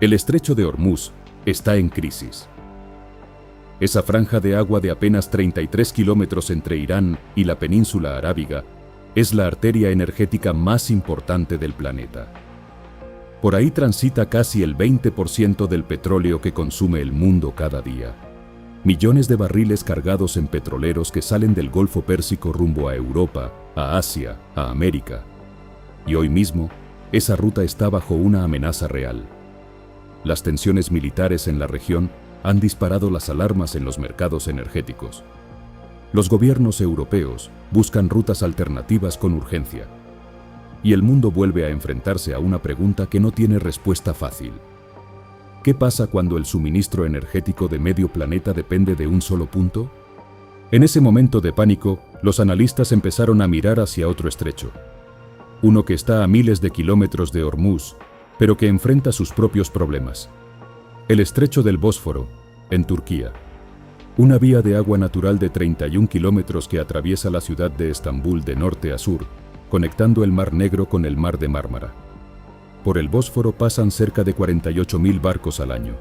El estrecho de Hormuz está en crisis. Esa franja de agua de apenas 33 kilómetros entre Irán y la península arábiga es la arteria energética más importante del planeta. Por ahí transita casi el 20% del petróleo que consume el mundo cada día. Millones de barriles cargados en petroleros que salen del Golfo Pérsico rumbo a Europa, a Asia, a América. Y hoy mismo, esa ruta está bajo una amenaza real. Las tensiones militares en la región han disparado las alarmas en los mercados energéticos. Los gobiernos europeos buscan rutas alternativas con urgencia. Y el mundo vuelve a enfrentarse a una pregunta que no tiene respuesta fácil. ¿Qué pasa cuando el suministro energético de medio planeta depende de un solo punto? En ese momento de pánico, los analistas empezaron a mirar hacia otro estrecho. Uno que está a miles de kilómetros de Hormuz, pero que enfrenta sus propios problemas. El estrecho del Bósforo, en Turquía. Una vía de agua natural de 31 kilómetros que atraviesa la ciudad de Estambul de norte a sur, conectando el Mar Negro con el Mar de Mármara. Por el Bósforo pasan cerca de 48.000 barcos al año.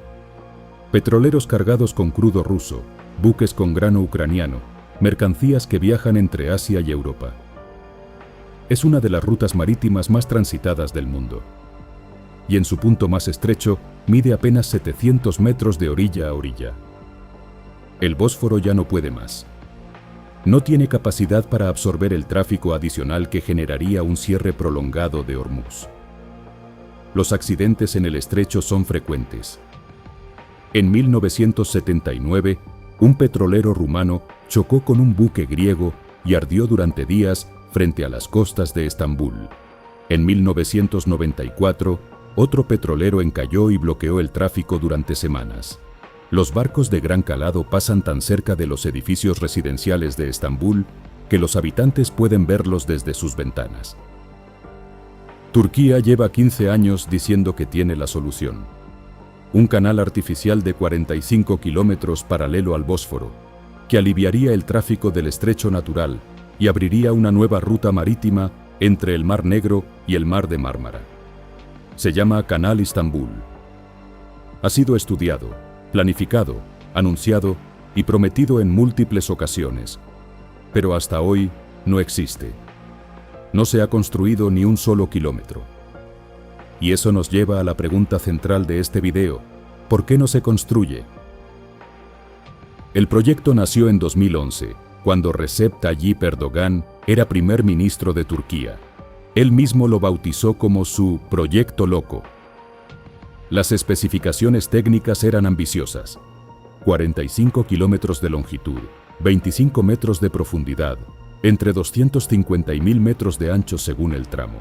Petroleros cargados con crudo ruso, buques con grano ucraniano, mercancías que viajan entre Asia y Europa. Es una de las rutas marítimas más transitadas del mundo. Y en su punto más estrecho, mide apenas 700 metros de orilla a orilla. El Bósforo ya no puede más. No tiene capacidad para absorber el tráfico adicional que generaría un cierre prolongado de Hormuz. Los accidentes en el estrecho son frecuentes. En 1979, un petrolero rumano chocó con un buque griego y ardió durante días frente a las costas de Estambul. En 1994, otro petrolero encalló y bloqueó el tráfico durante semanas. Los barcos de gran calado pasan tan cerca de los edificios residenciales de Estambul que los habitantes pueden verlos desde sus ventanas. Turquía lleva 15 años diciendo que tiene la solución. Un canal artificial de 45 kilómetros paralelo al Bósforo, que aliviaría el tráfico del estrecho natural y abriría una nueva ruta marítima entre el Mar Negro y el Mar de Mármara. Se llama Canal Istambul. Ha sido estudiado, planificado, anunciado y prometido en múltiples ocasiones, pero hasta hoy no existe. No se ha construido ni un solo kilómetro. Y eso nos lleva a la pregunta central de este video: ¿por qué no se construye? El proyecto nació en 2011, cuando Recep Tayyip Erdogan era primer ministro de Turquía. Él mismo lo bautizó como su Proyecto Loco. Las especificaciones técnicas eran ambiciosas: 45 kilómetros de longitud, 25 metros de profundidad, entre 250 y 1000 metros de ancho según el tramo.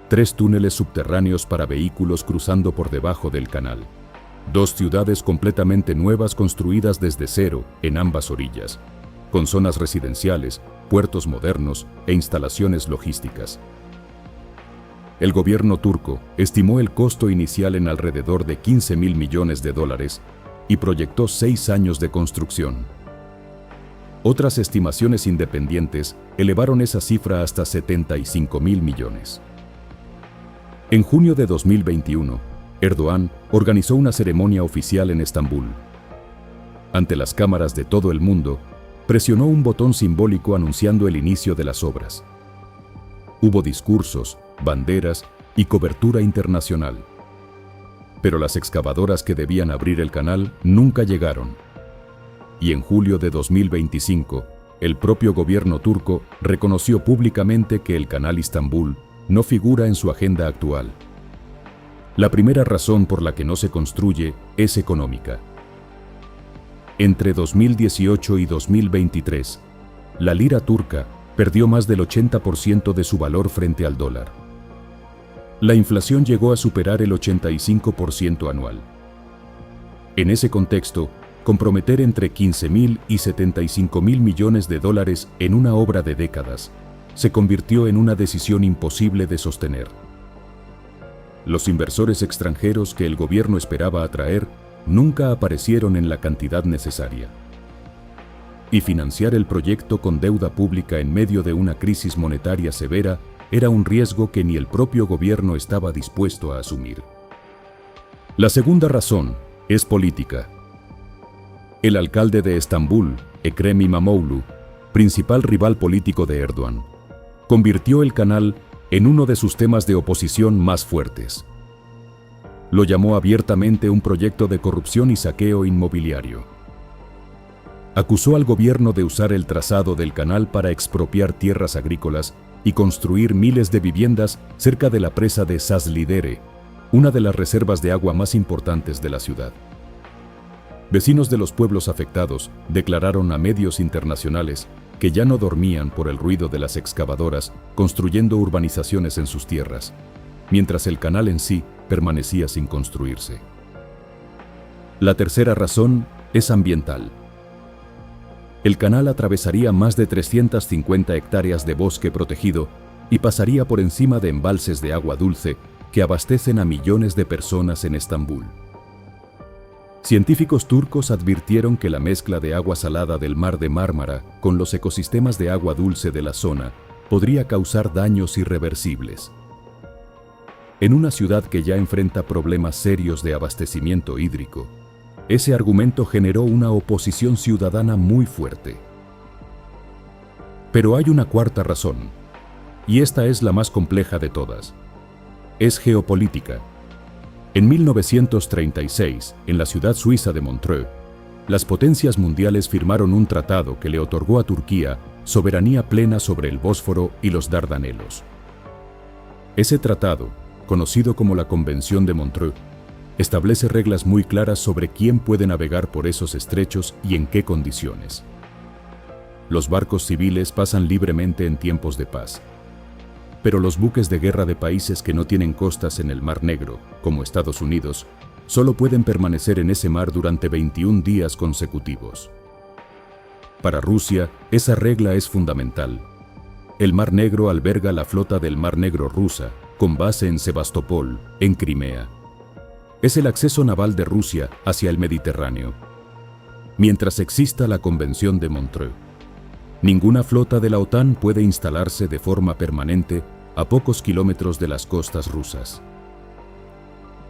3 túneles subterráneos para vehículos cruzando por debajo del canal. 2 ciudades completamente nuevas construidas desde cero en ambas orillas, con zonas residenciales, puertos modernos e instalaciones logísticas. El gobierno turco estimó el costo inicial en alrededor de $15.000 millones y proyectó 6 años de construcción. Otras estimaciones independientes elevaron esa cifra hasta $75.000 millones. En junio de 2021, Erdogan organizó una ceremonia oficial en Estambul. Ante las cámaras de todo el mundo, presionó un botón simbólico anunciando el inicio de las obras. Hubo discursos, banderas y cobertura internacional. Pero las excavadoras que debían abrir el canal nunca llegaron. Y en julio de 2025, el propio gobierno turco reconoció públicamente que el canal Istambul no figura en su agenda actual. La primera razón por la que no se construye es económica. Entre 2018 y 2023, la lira turca perdió más del 80% de su valor frente al dólar. La inflación llegó a superar el 85% anual. En ese contexto, comprometer entre $15.000 y $75.000 millones en una obra de décadas se convirtió en una decisión imposible de sostener. Los inversores extranjeros que el gobierno esperaba atraer nunca aparecieron en la cantidad necesaria. Y financiar el proyecto con deuda pública en medio de una crisis monetaria severa era un riesgo que ni el propio gobierno estaba dispuesto a asumir. La segunda razón es política. El alcalde de Estambul, Ekrem İmamoğlu, principal rival político de Erdogan, convirtió el canal en uno de sus temas de oposición más fuertes. Lo llamó abiertamente un proyecto de corrupción y saqueo inmobiliario. Acusó al gobierno de usar el trazado del canal para expropiar tierras agrícolas y construir miles de viviendas cerca de la presa de Sazlidere, una de las reservas de agua más importantes de la ciudad. Vecinos de los pueblos afectados declararon a medios internacionales que ya no dormían por el ruido de las excavadoras construyendo urbanizaciones en sus tierras, mientras el canal en sí permanecía sin construirse. La tercera razón es ambiental. El canal atravesaría más de 350 hectáreas de bosque protegido y pasaría por encima de embalses de agua dulce que abastecen a millones de personas en Estambul. Científicos turcos advirtieron que la mezcla de agua salada del mar de Mármara con los ecosistemas de agua dulce de la zona podría causar daños irreversibles. En una ciudad que ya enfrenta problemas serios de abastecimiento hídrico, ese argumento generó una oposición ciudadana muy fuerte. Pero hay una cuarta razón, y esta es la más compleja de todas. Es geopolítica. En 1936, en la ciudad suiza de Montreux, las potencias mundiales firmaron un tratado que le otorgó a Turquía soberanía plena sobre el Bósforo y los Dardanelos. Ese tratado, conocido como la Convención de Montreux, establece reglas muy claras sobre quién puede navegar por esos estrechos y en qué condiciones. Los barcos civiles pasan libremente en tiempos de paz, pero los buques de guerra de países que no tienen costas en el Mar Negro, como Estados Unidos, solo pueden permanecer en ese mar durante 21 días consecutivos. Para Rusia, esa regla es fundamental. El Mar Negro alberga la flota del Mar Negro rusa, con base en Sebastopol, en Crimea. Es el acceso naval de Rusia hacia el Mediterráneo. Mientras exista la Convención de Montreux, ninguna flota de la OTAN puede instalarse de forma permanente a pocos kilómetros de las costas rusas.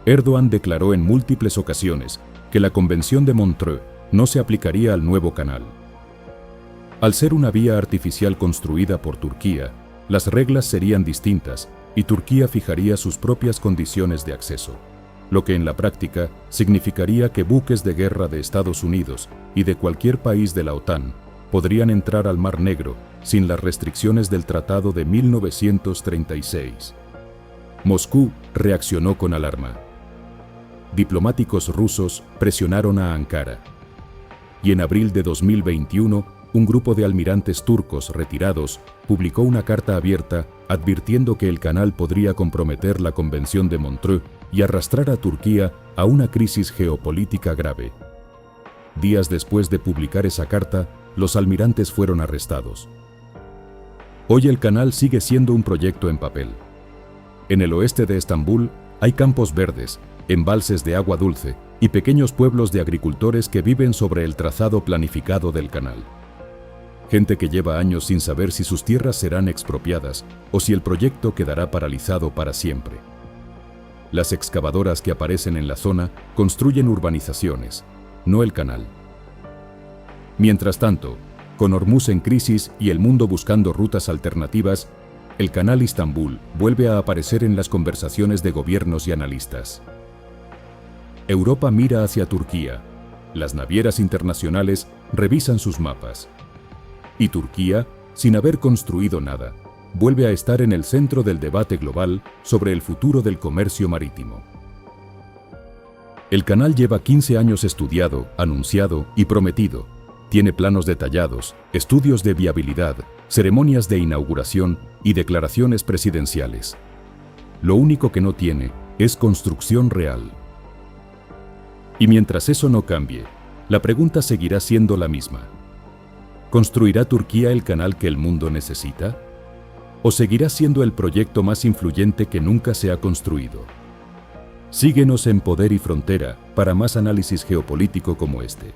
Erdogan declaró en múltiples ocasiones que la Convención de Montreux no se aplicaría al nuevo canal. Al ser una vía artificial construida por Turquía, las reglas serían distintas y Turquía fijaría sus propias condiciones de acceso, lo que en la práctica significaría que buques de guerra de Estados Unidos y de cualquier país de la OTAN podrían entrar al Mar Negro sin las restricciones del Tratado de 1936. Moscú reaccionó con alarma. Diplomáticos rusos presionaron a Ankara. Y en abril de 2021, un grupo de almirantes turcos retirados publicó una carta abierta advirtiendo que el canal podría comprometer la Convención de Montreux y arrastrar a Turquía a una crisis geopolítica grave. Días después de publicar esa carta, los almirantes fueron arrestados. Hoy el canal sigue siendo un proyecto en papel. En el oeste de Estambul hay campos verdes, embalses de agua dulce y pequeños pueblos de agricultores que viven sobre el trazado planificado del canal. Gente que lleva años sin saber si sus tierras serán expropiadas o si el proyecto quedará paralizado para siempre. Las excavadoras que aparecen en la zona construyen urbanizaciones, no el canal. Mientras tanto, con Hormuz en crisis y el mundo buscando rutas alternativas, el canal Istambul vuelve a aparecer en las conversaciones de gobiernos y analistas. Europa mira hacia Turquía, las navieras internacionales revisan sus mapas. Y Turquía, sin haber construido nada, vuelve a estar en el centro del debate global sobre el futuro del comercio marítimo. El canal lleva 15 años estudiado, anunciado y prometido. Tiene planos detallados, estudios de viabilidad, ceremonias de inauguración y declaraciones presidenciales. Lo único que no tiene es construcción real. Y mientras eso no cambie, la pregunta seguirá siendo la misma. ¿Construirá Turquía el canal que el mundo necesita? ¿O seguirá siendo el proyecto más influyente que nunca se ha construido? Síguenos en Poder y Frontera para más análisis geopolítico como este.